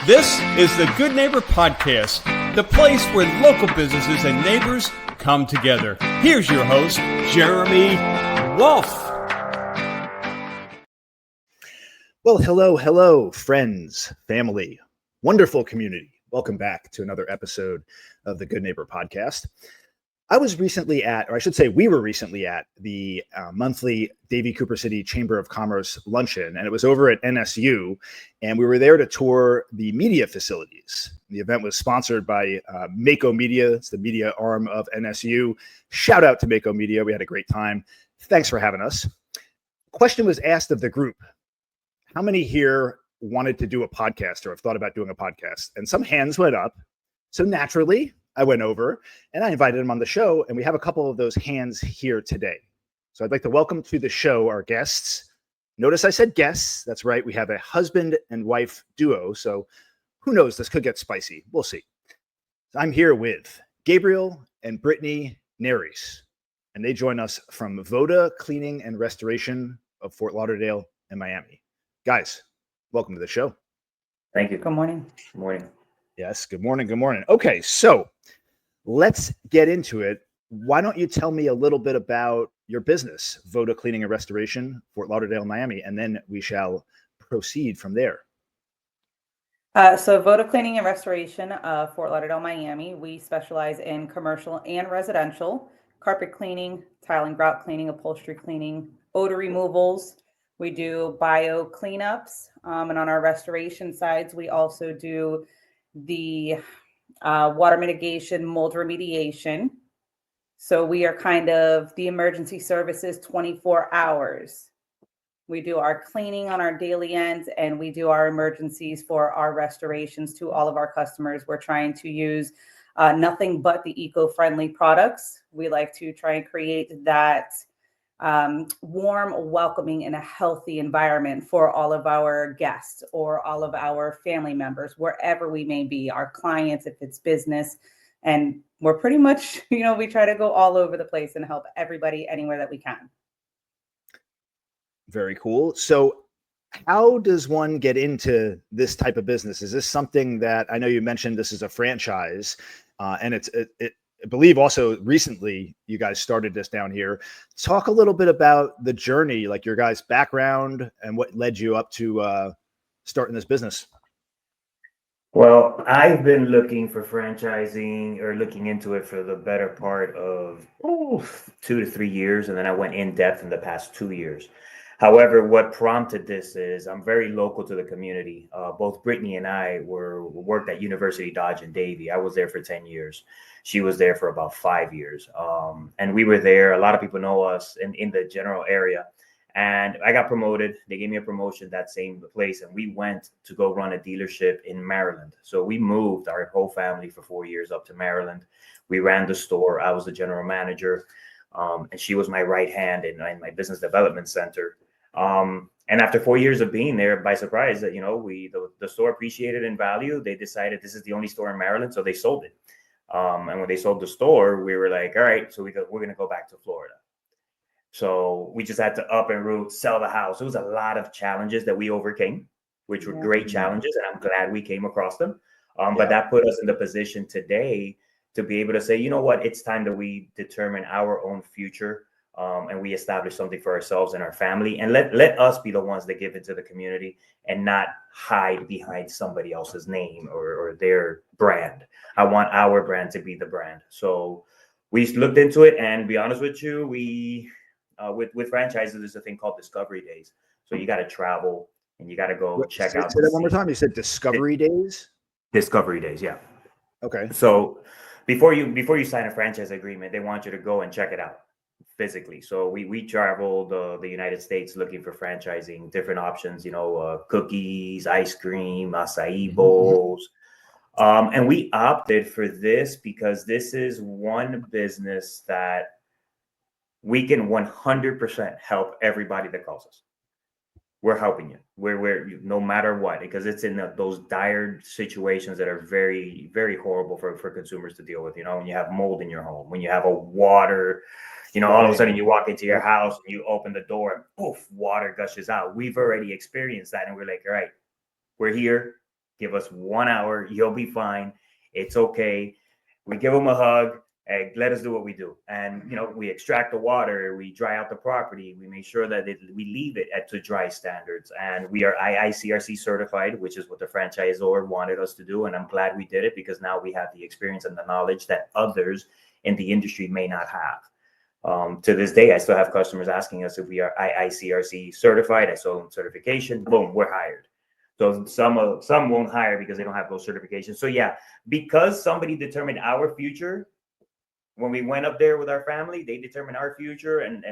This is the Good Neighbor Podcast, the place where local businesses and neighbors come together. Here's your host, Jeremy Wolf. Well, hello, friends, family, wonderful community. Welcome back to another episode of the Good Neighbor Podcast. I was recently at, or I should say we were recently at the monthly Davie Cooper City Chamber of Commerce luncheon, and it was over at NSU, and we were there to tour the media facilities. The event was sponsored by Mako Media. It's the media arm of NSU. Shout out to Mako Media. We had a great time. Thanks for having us. Question was asked of the group. How many here wanted to do a podcast or have thought about doing a podcast? And some hands went up. So naturally, I went over and I invited them on the show, and we have a couple of those hands here today. So I'd like to welcome to the show our guests. Notice I said guests. That's right. We have a husband and wife duo. So who knows? This could get spicy. We'll see. I'm here with Gabriel and Brittany Nerys, and they join us from Voda Cleaning and Restoration of Fort Lauderdale and Miami. Guys, welcome to the show. Thank you. Good morning. Good morning. Yes, good morning. Good morning. Okay, so let's get into it. Why don't you tell me a little bit about your business, Voda Cleaning and Restoration, Fort Lauderdale, Miami, and then we shall proceed from there. So Voda Cleaning and Restoration, Fort Lauderdale, Miami. We specialize in commercial and residential carpet cleaning, tile and grout cleaning, upholstery cleaning, odor removals. We do bio cleanups, and on our restoration sides, we also do the water mitigation, mold remediation. So we are kind of the emergency services 24 hours. We do our cleaning on our daily ends, and we do our emergencies for our restorations to all of our customers. We're trying to use nothing but the eco-friendly products. We like to try and create that warm, welcoming, and a healthy environment for all of our guests or all of our family members, wherever we may be, our clients, if it's business. And we're pretty much, we try to go all over the place and help everybody anywhere that we can. Very cool. So how does one get into this type of business? Is this something that, I know you mentioned this is a franchise, and I believe also recently you guys started this down here. Talk a little bit about the journey, like your guys' background and what led you up to starting this business. Well, I've been looking for franchising or looking into it for the better part of 2 to 3 years. And then I went in depth in the past 2 years. However, what prompted this is I'm very local to the community. Both Brittany and I worked at University Dodge in Davie. I was there for 10 years. She was there for about 5 years. And we were there. A lot of people know us in the general area. And I got promoted. They gave me a promotion that same place. And we went to go run a dealership in Maryland. So we moved our whole family for 4 years up to Maryland. We ran the store. I was the general manager. And she was my right hand in my business development center. And after 4 years of being there, by surprise, that the store appreciated in value. They decided this is the only store in Maryland, so they sold it. And when they sold the store, we were like, all right, so we're going to go back to Florida. So we just had to up and root, sell the house. It was a lot of challenges that we overcame, which were great challenges, and I'm glad we came across them. But that put us in the position today to be able to say, you know what, it's time that we determine our own future. And we establish something for ourselves and our family, and let us be the ones that give it to the community and not hide behind somebody else's name or their brand. I want our brand to be the brand. So we looked into it, and be honest with you, we with franchises, there's a thing called discovery days. So you got to travel and you got to go check out. Say that one more time. You said discovery days? Discovery days, yeah. Okay. So before you sign a franchise agreement, they want you to go and check it out physically. So we traveled the United States looking for franchising, different options, cookies, ice cream, acai bowls. And we opted for this because this is one business that we can 100% help everybody that calls us. We're helping you. We're no matter what, because it's in those dire situations that are very, very horrible for consumers to deal with. When you have mold in your home, when you have a water, all of a sudden you walk into your house and you open the door and poof, water gushes out. We've already experienced that. And we're like, all right, we're here. Give us 1 hour. You'll be fine. It's okay. We give them a hug. Hey, let us do what we do. And, we extract the water, we dry out the property, we make sure that we leave it to dry standards. And we are IICRC certified, which is what the franchisor wanted us to do. And I'm glad we did it, because now we have the experience and the knowledge that others in the industry may not have. To this day, I still have customers asking us if we are IICRC certified. I saw them certification, boom, we're hired. So some won't hire because they don't have those certifications. So yeah, because somebody determined our future, when we went up there with our family, they determined our future and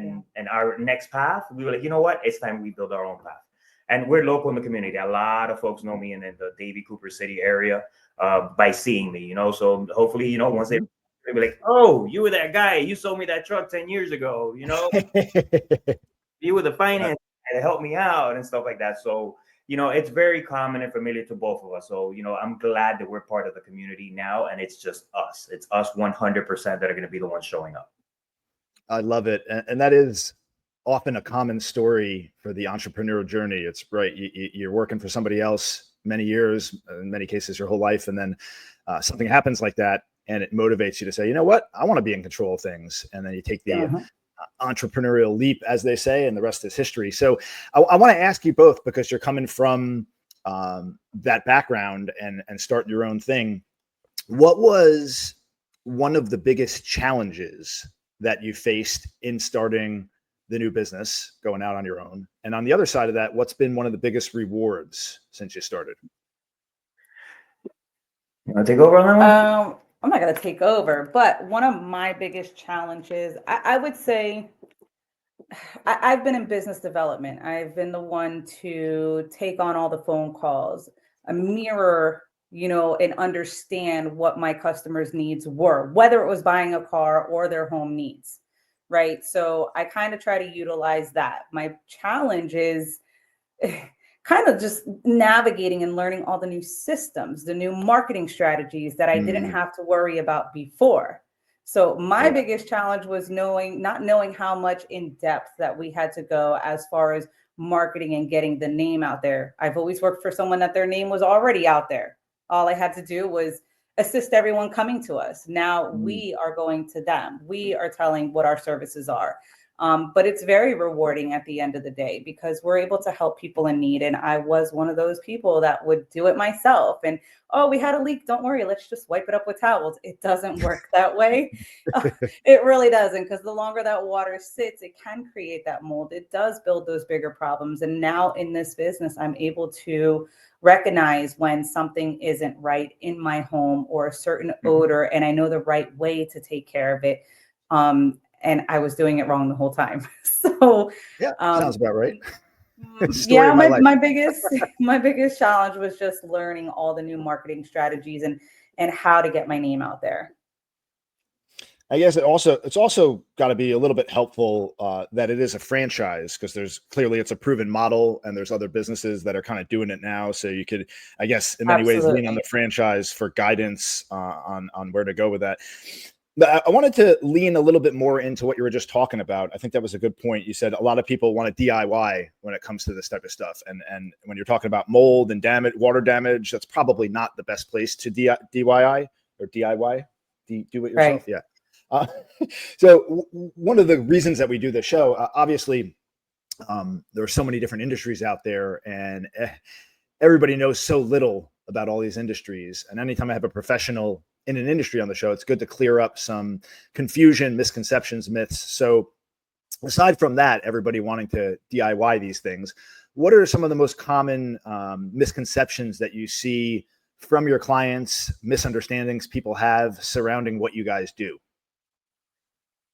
our next path. We were like, you know what? It's time we build our own path. And we're local in the community. A lot of folks know me in the Davie Cooper City area by seeing me, So hopefully, once they'll be like, oh, you were that guy. You sold me that truck 10 years ago, You were the finance guy that helped me out and stuff like that. So, it's very common and familiar to both of us. So, I'm glad that we're part of the community now, and it's just us. It's us 100% that are going to be the ones showing up. I love it. And that is often a common story for the entrepreneurial journey. It's right. You're working for somebody else many years, in many cases, your whole life. And then something happens like that, and it motivates you to say, you know what, I want to be in control of things. And then you take the entrepreneurial leap, as they say, and the rest is history. So I want to ask you both, because you're coming from that background and starting your own thing. What was one of the biggest challenges that you faced in starting the new business, going out on your own? And on the other side of that, what's been one of the biggest rewards since you started? You want to take over on that one? I'm not going to take over, but one of my biggest challenges, I would say, I've been in business development. I've been the one to take on all the phone calls, a mirror, and understand what my customers' needs were, whether it was buying a car or their home needs, right? So I kind of try to utilize that. My challenge is kind of just navigating and learning all the new systems, the new marketing strategies that I didn't have to worry about before. So my biggest challenge was not knowing how much in depth that we had to go as far as marketing and getting the name out there. I've always worked for someone that their name was already out there. All I had to do was assist everyone coming to us. Now we are going to them. We are telling what our services are. But it's very rewarding at the end of the day, because we're able to help people in need. And I was one of those people that would do it myself. And, oh, we had a leak. Don't worry. Let's just wipe it up with towels. It doesn't work that way. It really doesn't, because the longer that water sits, it can create that mold. It does build those bigger problems. And now in this business, I'm able to recognize when something isn't right in my home or a certain odor, and I know the right way to take care of it. And I was doing it wrong the whole time. So yeah, sounds about right. Yeah, my biggest challenge was just learning all the new marketing strategies and how to get my name out there. I guess it's also got to be a little bit helpful that it is a franchise, because it's a proven model, and there's other businesses that are kind of doing it now. So you could, I guess, in many ways, lean on the franchise for guidance on where to go with that. But I wanted to lean a little bit more into what you were just talking about. I think that was a good point. You said a lot of people want to DIY when it comes to this type of stuff. And when you're talking about mold and water damage, that's probably not the best place to DIY or DIY, do it yourself. Right. Yeah. So one of the reasons that we do the show, obviously, there are so many different industries out there, and everybody knows so little about all these industries. And anytime I have a professional in an industry on the show, it's good to clear up some confusion, misconceptions, myths. So aside from that, everybody wanting to DIY these things, what are some of the most common misconceptions that you see from your clients, misunderstandings people have surrounding what you guys do?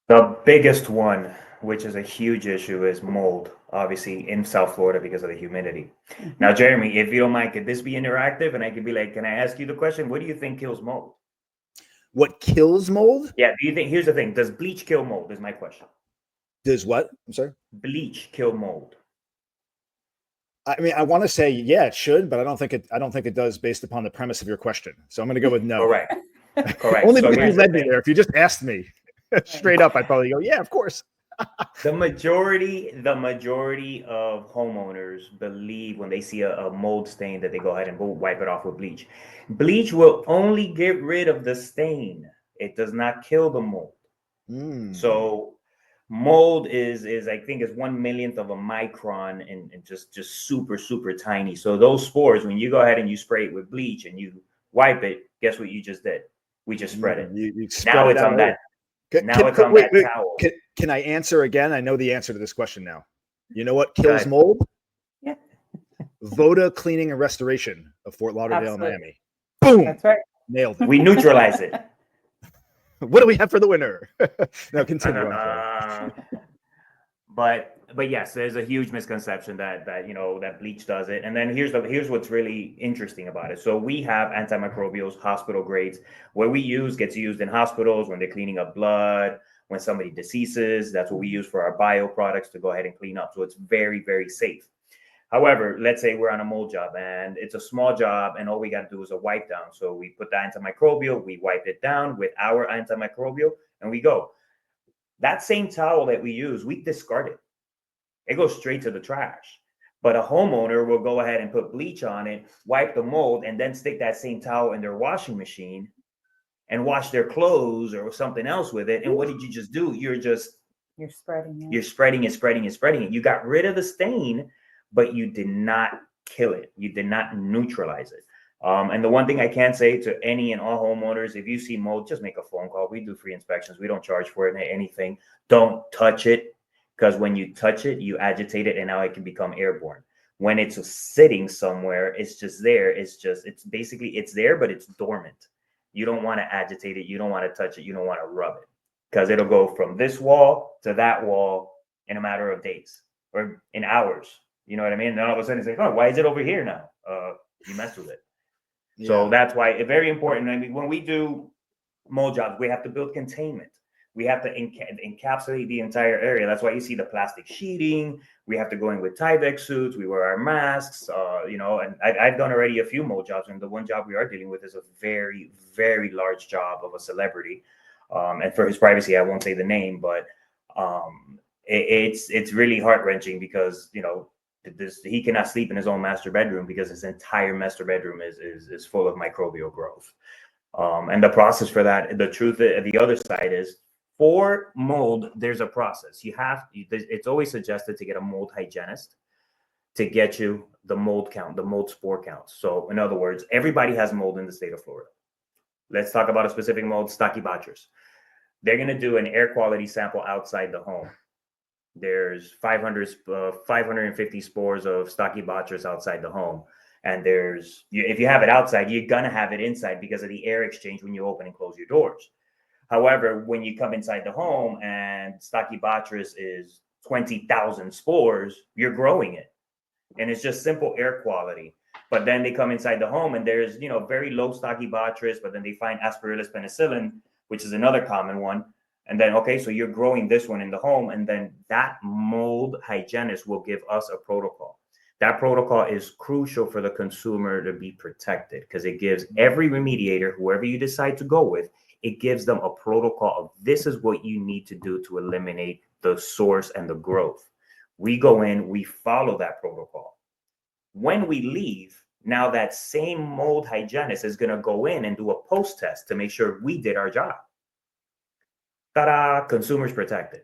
The biggest one, which is a huge issue, is mold, obviously in South Florida because of the humidity. Now, Jeremy, if you don't mind, could this be interactive? And I could be like, can I ask you the question? What do you think kills mold? What kills mold? Yeah. Do you think, here's the thing. Does bleach kill mold is my question. Does what? I'm sorry? Bleach kill mold. I mean, I want to say, yeah, it should, but I don't think it does based upon the premise of your question. So I'm going to go with no. Correct. Only because you led me there. If you just asked me straight up, I'd probably go, yeah, of course. The majority of homeowners believe when they see a mold stain that they go ahead and wipe it off with bleach. Bleach will only get rid of the stain. It does not kill the mold. So mold is I think is 1/1,000,000th of a micron and just super, super tiny. So those spores, when you go ahead and you spray it with bleach and you wipe it, guess what you just did? We just spread it. You Now it's on that. Now it's on that towel. Can I answer again? I know the answer to this question now. You know what kills mold? Yeah. Voda Cleaning and Restoration of Fort Lauderdale, Absolutely. Miami. Boom. That's right. Nailed it. We neutralize it. What do we have for the winner? No, continue. But yes, there's a huge misconception that that bleach does it. And then here's what's really interesting about it. So we have antimicrobials, hospital grades, where gets used in hospitals when they're cleaning up blood, when somebody deceases. That's what we use for our bio products to go ahead and clean up. So it's very, very safe. However, let's say we're on a mold job and it's a small job and all we got to do is a wipe down. So we put the antimicrobial, we wipe it down with our antimicrobial and we go. That same towel that we use, we discard it. It goes straight to the trash. But a homeowner will go ahead and put bleach on it, wipe the mold, and then stick that same towel in their washing machine and wash their clothes or something else with it. And what did you just do? You're spreading it. You're spreading it. You got rid of the stain, but you did not kill it. You did not neutralize it. And the one thing I can say to any and all homeowners, if you see mold, just make a phone call. We do free inspections. We don't charge for it, anything. Don't touch it. Because when you touch it, you agitate it, and now it can become airborne. When it's sitting somewhere, it's just there. It's there, but it's dormant. You don't want to agitate it. You don't want to touch it. You don't want to rub it because it'll go from this wall to that wall in a matter of days or in hours. You know what I mean? And then all of a sudden it's like, oh, why is it over here now? You messed with it. Yeah. So that's why it's very important. I mean, when we do mold jobs, we have to build containment. We have to encapsulate the entire area. That's why you see the plastic sheeting. We have to go in with Tyvek suits. We wear our masks, and I've done already a few mold jobs. And the one job we are dealing with is a very, very large job of a celebrity. And for his privacy, I won't say the name, but it's really heart-wrenching because, he cannot sleep in his own master bedroom because his entire master bedroom is full of microbial growth. And the process for that, the truth, the other side is, for mold, there's a process. It's always suggested to get a mold hygienist to get you the mold count, the mold spore count. So in other words, everybody has mold in the state of Florida. Let's talk about a specific mold, Stachybotrys. They're going to do an air quality sample outside the home. There's 550 spores of Stachybotrys outside the home. And if you have it outside, you're going to have it inside because of the air exchange when you open and close your doors. However, when you come inside the home and Stachybotrys is 20,000 spores, you're growing it. And it's just simple air quality. But then they come inside the home and there's, very low Stachybotrys, but then they find Aspergillus penicillin, which is another common one. And then, okay, so you're growing this one in the home. And then that mold hygienist will give us a protocol. That protocol is crucial for the consumer to be protected because it gives every remediator, whoever you decide to go with, it gives them a protocol of this is what you need to do to eliminate the source and the growth. We go in, we follow that protocol. When we leave, now that same mold hygienist is going to go in and do a post test to make sure we did our job. Ta-da, consumers protected.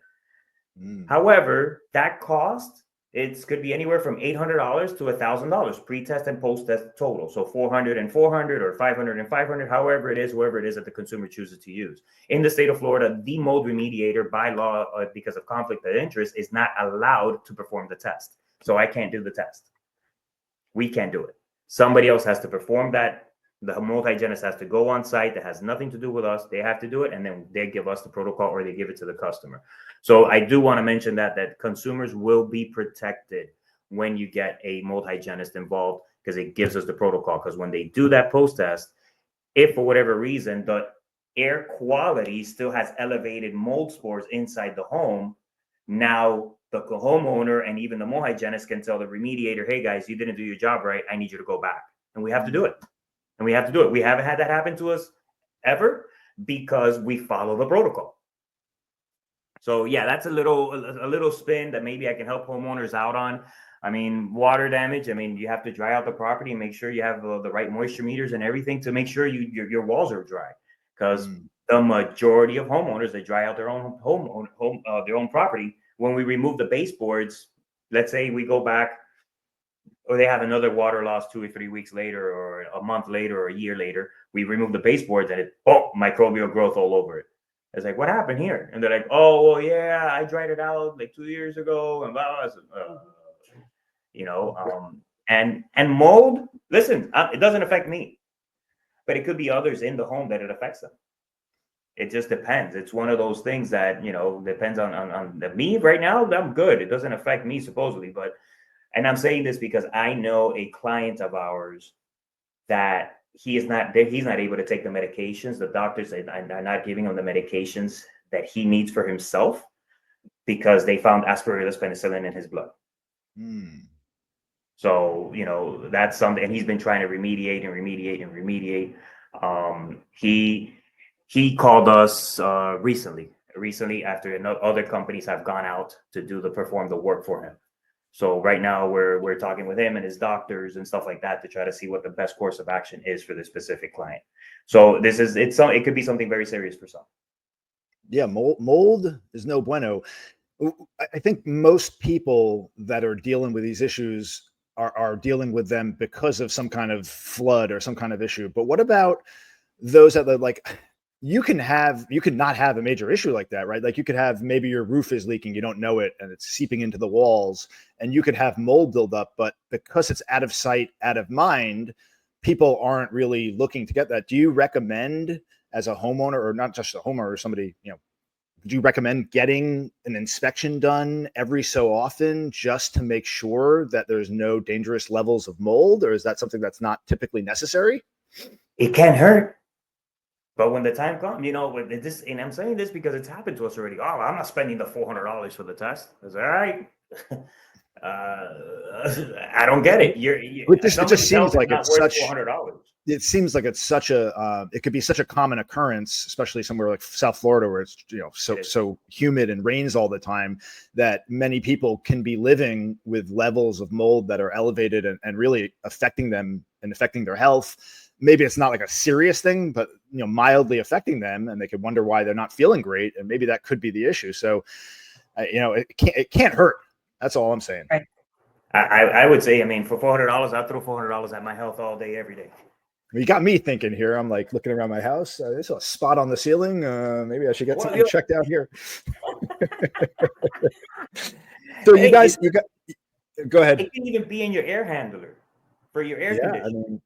However, that cost, it could be anywhere from $800 to $1,000 pre-test and post-test total. So 400 and 400 or 500 and 500, however it is, whoever it is that the consumer chooses to use. In the state of Florida, the mold remediator by law, because of conflict of interest, is not allowed to perform the test. So I can't do the test. We can't do it. Somebody else has to perform that. The mold hygienist has to go on site. That has nothing to do with us. They have to do it, and then they give us the protocol or they give it to the customer. So I do want to mention that consumers will be protected when you get a mold hygienist involved because it gives us the protocol. Because when they do that post-test, if for whatever reason the air quality still has elevated mold spores inside the home, now the homeowner and even the mold hygienist can tell the remediator, hey guys, you didn't do your job right. I need you to go back. And we have to do it. And we have to do it. We haven't had that happen to us ever because we follow the protocol. So yeah, that's a little spin that maybe I can help homeowners out on. I mean, water damage. I mean, you have to dry out the property and make sure you have the right moisture meters and everything to make sure your walls are dry. Because the majority of homeowners, they dry out their own their own property. When we remove the baseboards, let's say we go back, or they have another water loss 2 or 3 weeks later, or a month later, or a year later, we remove the baseboards and microbial growth all over it. It's like, what happened here? And they're like, oh, well, yeah, I dried it out like 2 years ago, and blah, blah, blah. And mold. Listen, it doesn't affect me, but it could be others in the home that it affects them. It just depends. It's one of those things that depends on me. Right now, I'm good. It doesn't affect me supposedly, but. And I'm saying this because I know a client of ours that he's not able to take the medications. The doctors are not giving him the medications that he needs for himself because they found aspergillus penicillin in his blood. So, that's something, and he's been trying to remediate. He called us recently after other companies have gone out to perform the work for him. So right now we're talking with him and his doctors and stuff like that to try to see what the best course of action is for this specific client. So it could be something very serious for some. Yeah, mold is no bueno. I think most people that are dealing with these issues are dealing with them because of some kind of flood or some kind of issue. But what about those that like? You could not have a major issue like that, right? Like you could have, maybe your roof is leaking, you don't know it, and it's seeping into the walls, and you could have mold build up, but because it's out of sight, out of mind, people aren't really looking to get that. Do you recommend, as a homeowner, or not just a homeowner, or somebody, do you recommend getting an inspection done every so often just to make sure that there's no dangerous levels of mold, or is that something that's not typically necessary? It can't hurt. But when the time comes, with this, and I'm saying this because it's happened to us already. Oh, I'm not spending the $400 for the test. I was all right. I don't get it. It just seems like it's such $400. It seems like it's such a it could be such a common occurrence, especially somewhere like South Florida, where it's so humid and rains all the time, that many people can be living with levels of mold that are elevated and really affecting them and affecting their health. Maybe it's not like a serious thing, but mildly affecting them, and they could wonder why they're not feeling great, and maybe that could be the issue. So, it can't hurt. That's all I'm saying. Right. I would say, for $400, I'd throw $400 at my health all day, every day. You got me thinking here. I'm like looking around my house. There's a spot on the ceiling. Maybe I should get something checked out here. So you guys, go ahead. It can even be in your air handler for your air conditioner.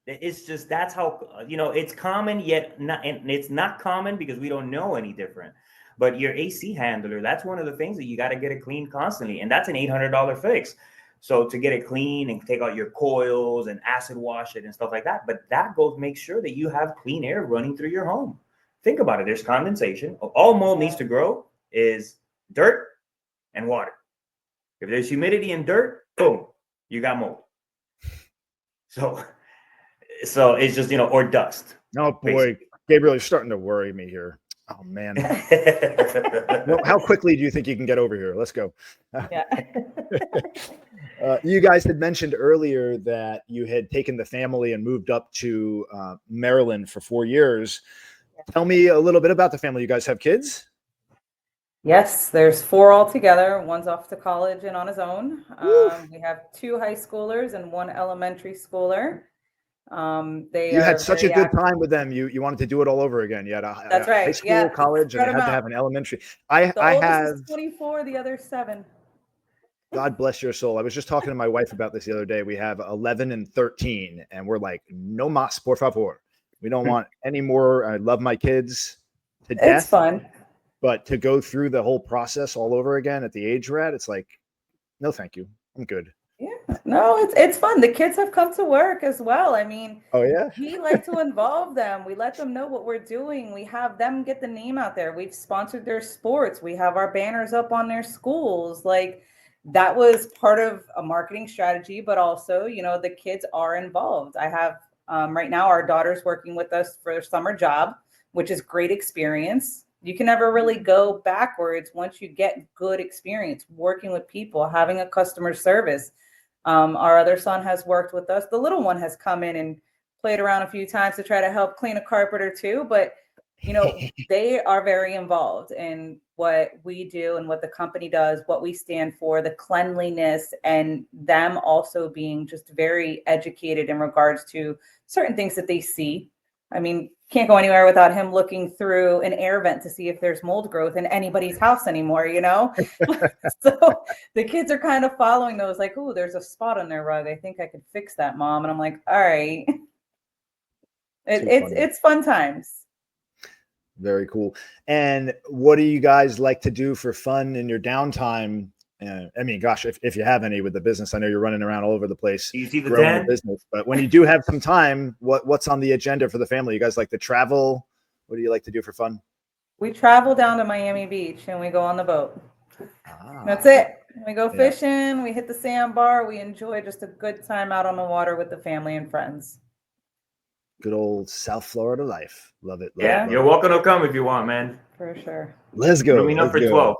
It's just, that's how, it's common, yet not, and it's not common because we don't know any different. But your AC handler, that's one of the things that you got to get it cleaned constantly. And that's an $800 fix. So to get it clean and take out your coils and acid wash it and stuff like that. But that goes, make sure that you have clean air running through your home. Think about it. There's condensation. All mold needs to grow is dirt and water. If there's humidity and dirt, boom, you got mold. So it's just, or dust. Oh boy, basically. Gabriel, you're starting to worry me here. Oh man. How quickly do you think you can get over here? Let's go. Yeah. You guys had mentioned earlier that you had taken the family and moved up to Maryland for 4 years. Tell me a little bit about the family. You guys have kids? Yes, there's 4 altogether. One's off to college and on his own. We have 2 high schoolers and 1 elementary schooler. You had such a good time with them. You wanted to do it all over again. You had a high school, college, and you had to have an elementary. I have is 24, the other 7. God bless your soul. I was just talking to my wife about this the other day. We have 11 and 13, and we're like, no más, por favor. We don't want any more. I love my kids to death. It's fun. But to go through the whole process all over again at the age we're at, it's like, no, thank you. I'm good. Yeah, no, it's fun. The kids have come to work as well. Oh yeah. We like to involve them. We let them know what we're doing. We have them get the name out there. We've sponsored their sports. We have our banners up on their schools. Like, that was part of a marketing strategy, but also, the kids are involved. I have right now our daughter's working with us for their summer job, which is great experience. you can never really go backwards once you get good experience working with people, having a customer service. Our other son has worked with us. The little one has come in and played around a few times to try to help clean a carpet or two, but they are very involved in what we do and what the company does, what we stand for, the cleanliness, and them also being just very educated in regards to certain things that they see. I mean, can't go anywhere without him looking through an air vent to see if there's mold growth in anybody's house anymore, So the kids are kind of following those, like, oh, there's a spot on their rug. I think I could fix that, Mom. And I'm like, all right. It's fun times. Very cool. And what do you guys like to do for fun in your downtime? I mean, gosh, if you have any with the business, I know you're running around all over the place. You see the growing the business, but when you do have some time, what's on the agenda for the family? You guys like to travel? What do you like to do for fun? We travel down to Miami Beach and we go on the boat. That's it. We go fishing, we hit the sandbar, we enjoy just a good time out on the water with the family and friends. Good old South Florida life. Love it. You're welcome to come if you want, man. For sure. Let's go. Rooming up for 12.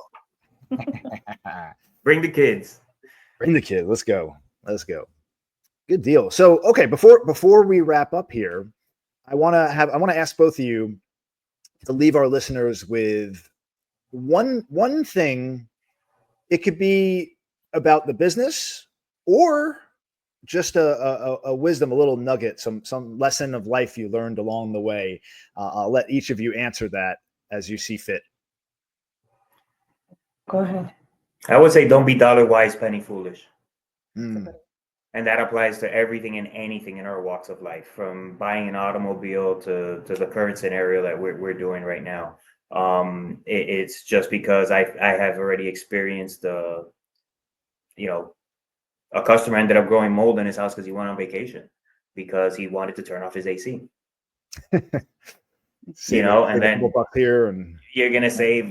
Bring the kids. Bring the kid. Let's go. Good deal. So, okay, before we wrap up here, I want to ask both of you to leave our listeners with one thing. It could be about the business or just a wisdom, a little nugget, some lesson of life you learned along the way. I'll let each of you answer that as you see fit. Go ahead. I would say don't be dollar wise, penny foolish. Mm. And that applies to everything and anything in our walks of life, from buying an automobile to the current scenario that we're doing right now. It's just because I have already experienced a customer ended up growing mold in his house because he went on vacation because he wanted to turn off his AC. And then here and you're gonna save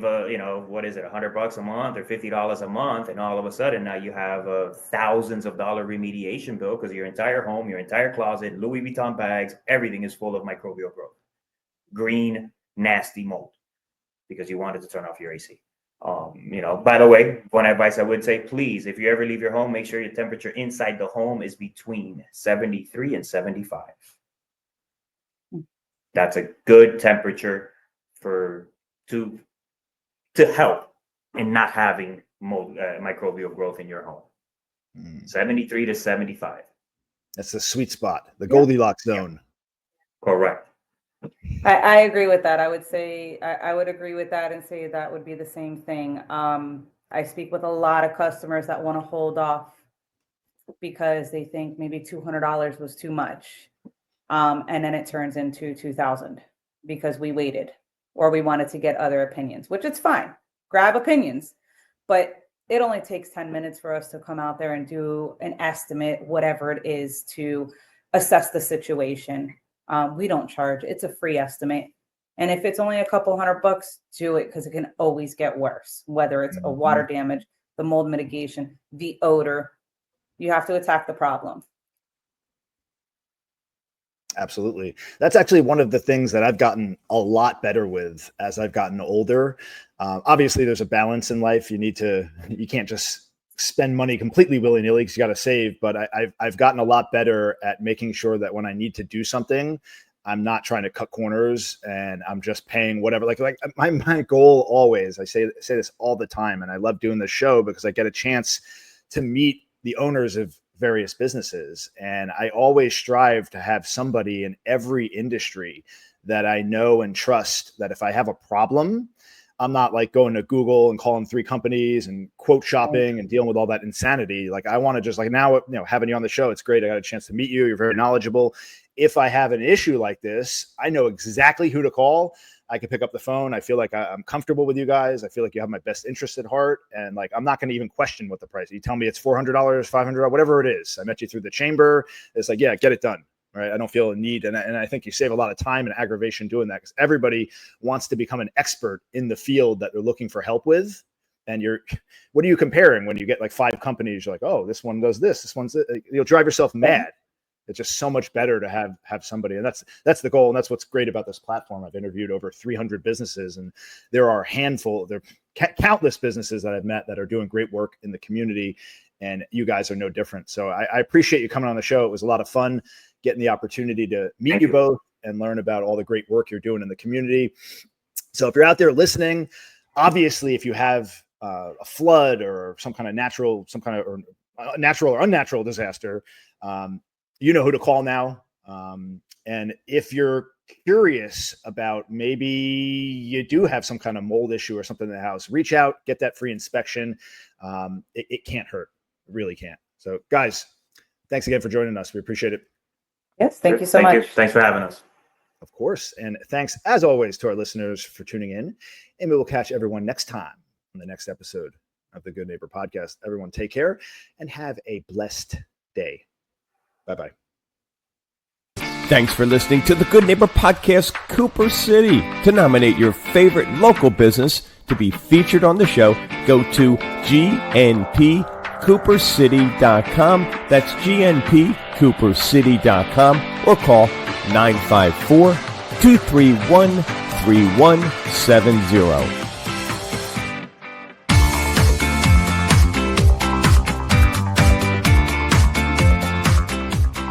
what is it, $100 a month or $50 a month, and all of a sudden now you have thousands of dollar remediation bill because your entire home, your entire closet, Louis Vuitton bags, everything is full of microbial growth, green, nasty mold because you wanted to turn off your AC. By the way, one advice I would say, please, if you ever leave your home, make sure your temperature inside the home is between 73 and 75. That's a good temperature to help in not having mold, microbial growth in your home. 73 to 75. That's the sweet spot, the Goldilocks zone. Correct. I agree with that. I would say I would agree with that and say that would be the same thing. I speak with a lot of customers that want to hold off because they think maybe $200 was too much. And then it turns into $2,000 because we waited or we wanted to get other opinions, which it's fine. Grab opinions, but it only takes 10 minutes for us to come out there and do an estimate, whatever it is, to assess the situation. We don't charge. It's a free estimate. And if it's only a couple $100, do it because it can always get worse, whether it's a water damage, the mold mitigation, the odor. You have to attack the problem. Absolutely. That's actually one of the things that I've gotten a lot better with as I've gotten older. Obviously, there's a balance in life. You can't just spend money completely willy-nilly because you got to save. But I've gotten a lot better at making sure that when I need to do something, I'm not trying to cut corners and I'm just paying whatever. Like my goal always, I say this all the time, and I love doing this show because I get a chance to meet the owners of various businesses. And I always strive to have somebody in every industry that I know and trust that if I have a problem, I'm not like going to Google and calling 3 companies and quote shopping and dealing with all that insanity. Like I want to just like now, having you on the show, it's great. I got a chance to meet you. You're very knowledgeable. If I have an issue like this, I know exactly who to call. I can pick up the phone. I feel like I'm comfortable with you guys. I feel like you have my best interest at heart. And like, I'm not going to even question what the price is. You tell me it's $400, $500, whatever it is. I met you through the chamber. It's like, yeah, get it done. Right. I don't feel a need. And I think you save a lot of time and aggravation doing that because everybody wants to become an expert in the field that they're looking for help with. And what are you comparing when you get like 5 companies? You're like, oh, this one does this. This one's, you'll drive yourself mad. It's just so much better to have somebody, and that's the goal, and that's what's great about this platform. I've interviewed over 300 businesses, and there are countless businesses that I've met that are doing great work in the community, and you guys are no different. So I appreciate you coming on the show. It was a lot of fun getting the opportunity to meet you both and learn about all the great work you're doing in the community. So if you're out there listening, obviously, if you have a flood or some kind of natural or unnatural disaster, you know who to call now. And if you're curious about maybe you do have some kind of mold issue or something in the house, reach out, get that free inspection. It can't hurt. It really can't. So guys, thanks again for joining us. We appreciate it. Yes, thank you so much. Thanks for having us. Of course. And thanks, as always, to our listeners for tuning in. And we will catch everyone next time on the next episode of the Good Neighbor Podcast. Everyone take care and have a blessed day. Bye-bye. Thanks for listening to the Good Neighbor Podcast, Cooper City. To nominate your favorite local business to be featured on the show, go to gnpcoopercity.com. That's gnpcoopercity.com, or call 954-231-3170.